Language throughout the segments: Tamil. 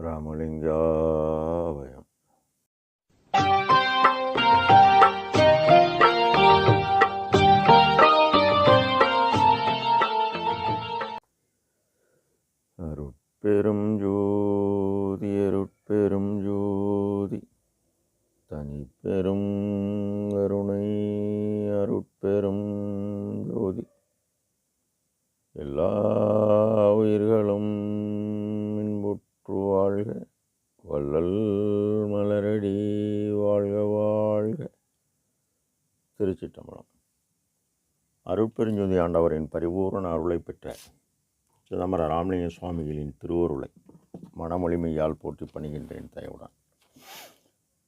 ராமலிங்காவயம். அருட்பெரும் ஜோதி அருட்பெரும் ஜோதி தனிப்பெரும் கருணை அருட்பெரும் ஜோதி எல்லா உயிர்களும் இன்புற்று வாழ்க, வள்ளல் மலரடி வாழ்க வாழ்க. திருச்சிற்றம்பலம். அருட்பெருஞ்சோதி ஆண்டவரின் பரிபூர்ண அருளை பெற்ற சிதம்பர ராமலிங்க சுவாமிகளின் திருவருளை மனமொழிமையால் போற்றி பணிகின்றேன் தயவுடன்.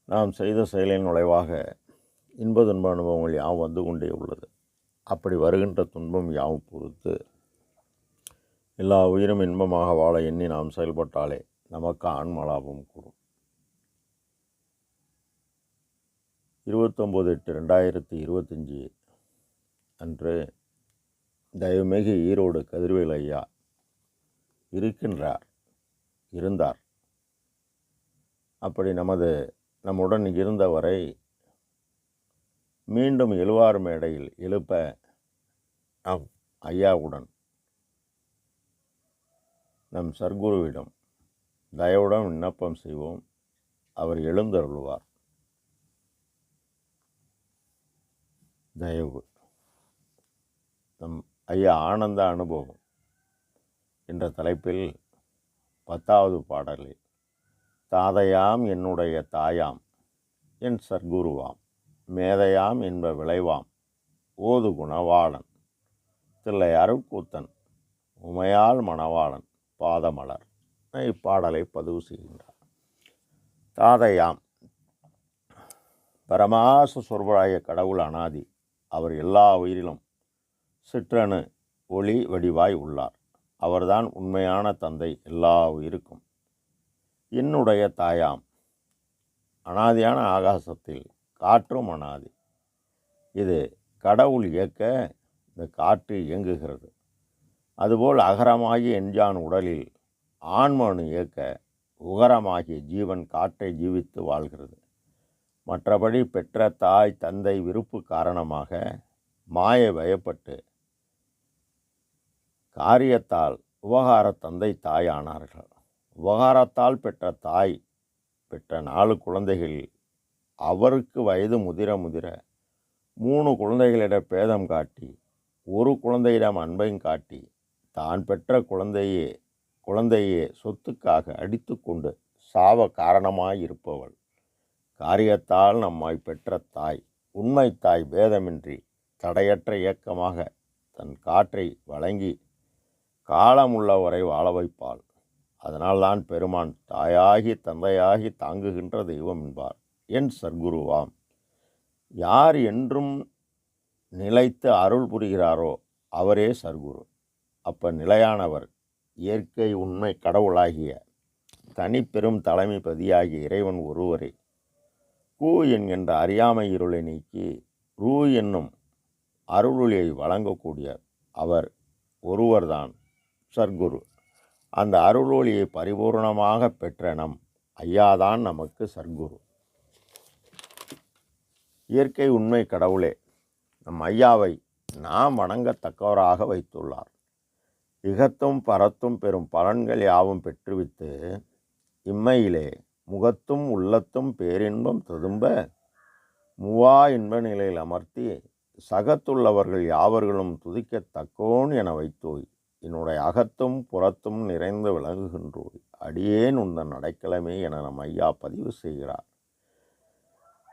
நாம் செய்த செயலின் நுழைவாக இன்ப துன்ப அனுபவங்கள் யாவும் வந்து கொண்டே உள்ளது. அப்படி வருகின்ற துன்பம் யாவும் பொறுத்து எல்லா உயிரும் இன்பமாக வாழ எண்ணி நாம் செயல்பட்டாலே நமக்கு ஆன்மலாபம் கூடும். 29/8/2025 அன்று தயவுமிகு ஈரோடு கதிர்வேல் ஐயா இருந்தார். அப்படி நம்முடன் இருந்தவரை மீண்டும் எழுவார் மேடையில் எழுப்ப நாம் ஐயாவுடன் நம் சர்க்குருவிடம் தயவுடன் விண்ணப்பம் செய்வோம். அவர் எழுந்தருள்வார். தயவு. நம் ஐயா ஆனந்த அனுபவம் என்ற தலைப்பில் 10வது பாடலில் தாதையாம் என்னுடைய தாயாம் என் சர்க்குருவாம் மேதையாம் என்ப விளைவாம் ஓது குணவாளன் தில்லை அருட்கூத்தன் உமையால் மணவாளன் பாதமலர் இப்பாடலை பதிவு செய்கின்றார். தாதையாம் பரமாச சொர்வராய கடவுள் அனாதி. அவர் எல்லா உயிரிலும் சிற்றணு ஒளி வடிவாய் உள்ளார். அவர்தான் உண்மையான தந்தை எல்லா உயிருக்கும். என்னுடைய தாயாம் அனாதியான ஆகாசத்தில் காற்றும் அனாதி. இது கடவுள் இயக்க இந்த காற்று இயங்குகிறது. அதுபோல் அகரமாகிய என்ஜான் உடலில் ஆன்மனு இயக்க உகரமாகிய ஜீவன் காற்றை ஜீவித்து வாழ்கிறது. மற்றபடி பெற்ற தாய் தந்தை விருப்பு காரணமாக மாயை வயப்பட்டு காரியத்தால் உபகார தந்தை தாய் ஆனார்கள். உபகாரத்தால் பெற்ற தாய் பெற்ற 4 குழந்தைகளில் அவருக்கு வயது முதிர 3 குழந்தைகளிடம் பேதம் காட்டி 1 குழந்தையிடம் அன்பையும் காட்டி தான் பெற்ற குழந்தையே சொத்துக்காக அடித்து கொண்டு சாவ காரணமாயிருப்பவள் காரியத்தால் நம்மை பெற்ற தாய். உண்மை தாய் பேதமின்றி தடையற்ற இயக்கமாக தன் காற்றை வழங்கி காலமுள்ளவரை வாழ வைப்பாள். அதனால்தான் பெருமான் தாயாகி தந்தையாகி தாங்குகின்ற தெய்வம் என்பார். என் சர்க்குருவாம். யார் என்றும் நிலைத்து அருள் புரிகிறாரோ அவரே சர்க்குரு. அப்போ நிலையானவர் இயற்கை உண்மை கடவுளாகிய தனிப்பெரும் தலைமைப்பதியாகிய இறைவன் ஒருவரே. கூ என்கின்ற அறியாமை இருளை நீக்கி ரூ என்னும் அருளொளியை வழங்கக்கூடிய அவர் ஒருவர்தான் சர்க்குரு. அந்த அருளொளியை பரிபூர்ணமாக பெற்ற நம் ஐயாதான் நமக்கு சர்க்குரு. இயற்கை உண்மை கடவுளே நம் ஐயாவை நாம் வணங்கத்தக்கவராக வைத்துள்ளார். இகத்தும் பரத்தும் பெரும் பலன்கள் யாவும் பெற்றுவித்து இம்மையிலே முகத்தும் உள்ளத்தும் பேரின்பம் ததும்ப மூவா இன்ப நிலையில் அமர்த்தி சகத்துள்ளவர்கள் யாவர்களும் துதிக்கத்தக்கோன் என வைத்தோய். என்னுடைய அகத்தும் புறத்தும் நிறைந்து விளங்குகின்றோய். அடியேன் உந்தன் அடைக்கலமே என நம் ஐயா பதிவு செய்கிறார்.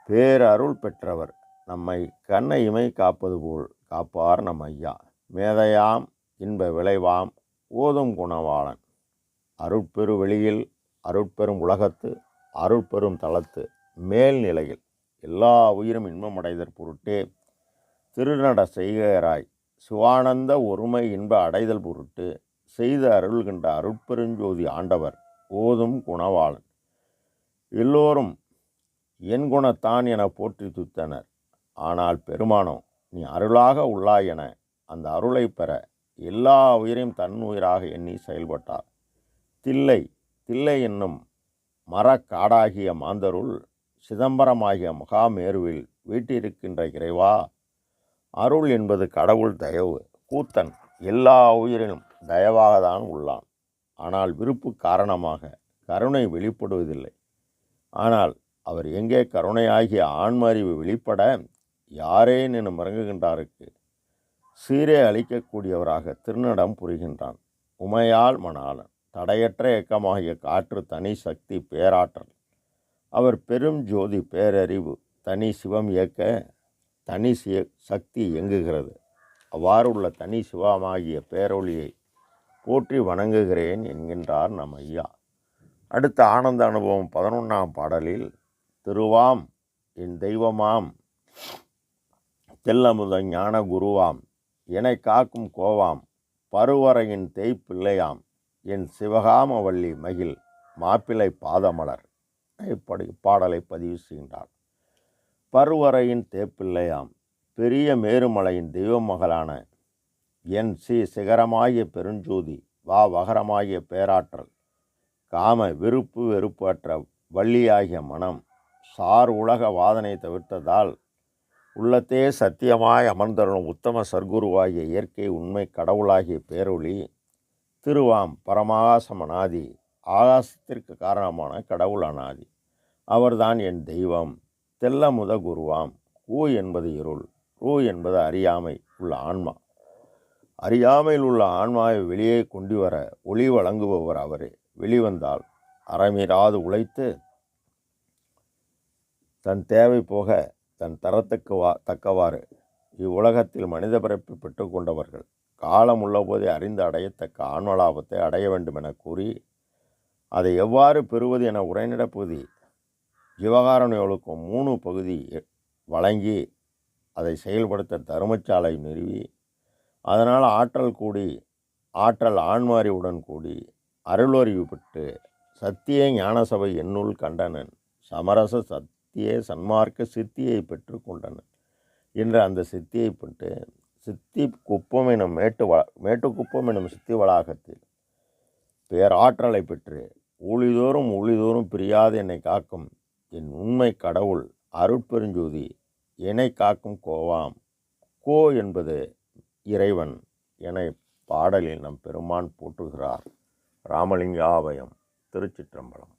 பேரருள் பெற்றவர். நம்மை கண்ணை இமை காப்பது போல் காப்பார் நம் ஐயா. மேதையாம் இன்ப விளைவாம் ஓதும் குணவாளன். அருட்பெரு வெளியில் அருட்பெரும் உலகத்து அருட்பெரும் தளத்து மேல்நிலையில் எல்லா உயிரும் இன்பமடைதற் பொருட்டே திருநட செய்கிறாய். சிவானந்த ஒருமை இன்ப அடைதல் பொருட்டு செய்து அருள்கின்ற அருட்பெருஞ்சோதி ஆண்டவர் ஓதும் குணவாளன். எல்லோரும் என் குணத்தான் என போற்றி துத்தனர். ஆனால் பெருமானோ நீ அருளாக உள்ளாய் என அந்த அருளை பெற எல்லா உயிரையும் தன் உயிராக எண்ணி செயல்பட்டார். தில்லை என்னும் மரக்காடாகிய மாந்தருள் சிதம்பரமாகிய மகாமேருவில் வீட்டிருக்கின்ற இறைவா, அருள் என்பது கடவுள் தயவு. கூத்தன் எல்லா உயிரிலும் தயவாகத்தான் உள்ளான். ஆனால் விருப்பு காரணமாக கருணை வெளிப்படுவதில்லை. ஆனால் அவர் எங்கே கருணையாகிய ஆன்மறிவு வெளிப்பட யாரேன் என மறங்குகின்றாருக்கு சீரே அளிக்கக்கூடியவராக திருநடம் புரிகின்றான். உமையால் மணாளன் தடையற்ற இயக்கமாகிய காற்று தனி சக்தி பேராற்றல். அவர் பெரும் ஜோதி பேரறிவு தனி சிவம் இயக்க தனி சக்தி இயங்குகிறது. அவ்வாறு உள்ள தனி சிவமாகிய பேரொளியை போற்றி வணங்குகிறேன் என்கின்றார் நம் ஐயா. அடுத்த ஆனந்த அனுபவம் 11ஆம் பாடலில் திருவாம் என் தெய்வமாம் தெல்லமுத ஞான குருவாம் என்னை காக்கும் கோவாம் பருவரையின் தேய்ப்பிள்ளையாம் என் சிவகாம வள்ளி மகிழ் மாப்பிள்ளை பாதமலர் இப்படி பாடலை பதிவு செய்கின்றார். பருவரையின் தேப்பிள்ளையாம் பெரிய மேருமலையின் தெய்வ மகளான என் சிகரமாகிய பெருஞ்சோதி வகரமாகிய பேராற்றல் காம விருப்பு வெறுப்பற்ற வள்ளியாகிய மனம் சார் உலக வாதனை தவிர்த்ததால் உள்ளத்தே சத்தியமாய் அமர்ந்தருளும் உத்தம சர்க்குருவாகிய இயற்கை உண்மை கடவுளாகிய பேரொளி திருவாம் பரமாகாசம் அனாதி ஆகாசத்திற்கு காரணமான கடவுள் அனாதி. அவர்தான் என் தெய்வம். தெல்லமுத குருவாம். ஊ என்பது இருள், ரூ என்பது அறியாமை உள்ள ஆன்மா. அறியாமையில் உள்ள ஆன்மாவை வெளியே கொண்டு வர ஒளி வழங்குபவர் அவரே. வெளிவந்தால் அறமீறாது உழைத்து தன் தேவை போக தன் தரத்துக்கு தக்கவாறு இவ்வுலகத்தில் மனித பிறப்பு பெற்றுக்கொண்டவர்கள் காலம் உள்ளபோதே அறிந்து அடையத்தக்க ஆன்மலாபத்தை அடைய வேண்டும் என கூறி அதை எவ்வாறு பெறுவது என உரைநட பகுதி ஜீவகாருண்யம் 3 பகுதி வழங்கி அதை செயல்படுத்த தருமச்சாலை நிறுவி அதனால் ஆற்றல் ஆன்ம அறிவுடன் கூடி அருளறிவு பெற்று சத்திய ஞானசபை என்னுள் கண்டனன் சமரச சத்திய சன்மார்க்க சித்தியை பெற்று கொண்டனன் என்ற அந்த சித்தியை பெற்று சித்தி குப்பம் எனும் மேட்டுக்குப்பம் எனும் சித்தி வளாகத்தில் பேராற்றலை பெற்று ஊழிதோறும் பிரியாது என்னை காக்கும் என் உண்மை கடவுள் அருட்பெருஞ்சோதி என்னை காக்கும் கோவாம். கோ என்பது இறைவன் என பாடலில் நம் பெருமான் போற்றுகிறார். ராமலிங்காபயம். திருச்சிற்றம்பலம்.